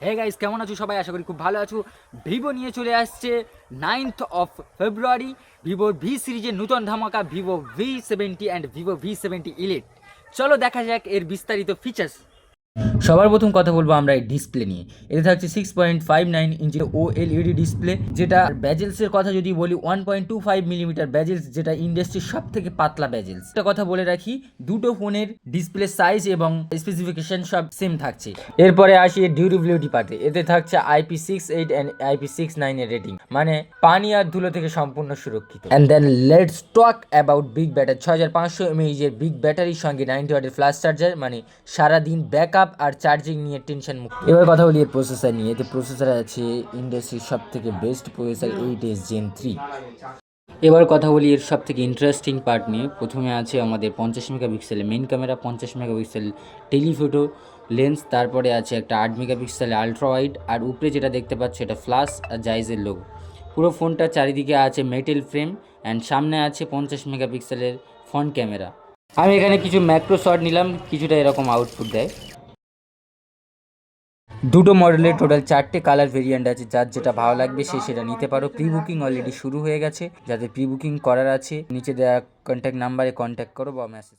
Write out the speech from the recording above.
Hey guys, কেমন আছো সবাই? আশা করি খুব ভালো আছো। ভিভো নিয়ে চলে আসছে 9th অফ ফেব্রুয়ারি ভিভোর ভি সিরিজের নতুন ধামাকা Vivo V70 and Vivo V70 elite. চলো দেখা যাক এর বিস্তারিত ফিচার্স। সবার প্রথম কথা বলবো আমরা এই ডিসপ্লে নিয়ে। এতে থাকছে 6.59 ইঞ্চি OLED ডিসপ্লে, যেটা ব্যাজেলসের কথা যদি বলি 1.25 মিলিমিটার ব্যাজেলস, যেটা ইন্ডাস্ট্রির সব থেকে পাতলা ব্যাজেলস। একটা কথা বলে রাখি, দুটো ফোনের ডিসপ্লে সাইজ এবং স্পেসিফিকেশন সব সেম থাকছে। এরপরে আসি ডিউরেবিলিটি পার্টে। এতে থাকছে IP68 অ্যান্ড IP69 এর রেটিং, মানে পানি আর ধুলো থেকে সম্পূর্ণ সুরক্ষিত। And then let's talk about big battery. 6500 mAh এর বিগ ব্যাটারির সঙ্গে 90 ওয়াটের ফ্লাশ চার্জার, মানে সারাদিন ব্যাকআপ আর চার্জিং নিয়ে টেনশন মুক্ত। এবার কথা বলি এর প্রসেসর নিয়ে। এতে প্রসেসর আছে ইন্ডাস্ট্রির সব থেকে বেস্ট প্রসেসর 8s Gen 3। এবার কথা বলি এর সব থেকে ইন্টারেস্টিং পার্ট নিয়ে। প্রথমে আছে আমাদের 50 মেগাপিক্সেলের main camera, 50 megapixel telephoto lens, তারপরে আছে একটা 8 মেগাপিক্সেলের আলট্রা ওয়াইড, আর উপরে যেটা দেখতে পাচ্ছ এটা ফ্লাশ আর জাইজের লোগো। পুরো ফোনটা চারিদিকে আছে মেটেল ফ্রেম, অ্যান্ড সামনে আছে 50 মেগাপিক্সেলের ফ্রন্ট ক্যামেরা। আমি এখানে কিছু ম্যাক্রো শট নিলাম, কিছুটা এরকম আউটপুট দেয়। দুটো মডেলের টোটাল 4টে কালার ভেরিয়েন্ট আছে, যার যেটা ভালো লাগবে সে সেটা নিতে পারো। প্রি বুকিং অলরেডি শুরু হয়ে গেছে, যাদের প্রি বুকিং করার আছে নিচে দেওয়া কন্ট্যাক্ট নাম্বারে কন্ট্যাক্ট করো বা মেসেজ।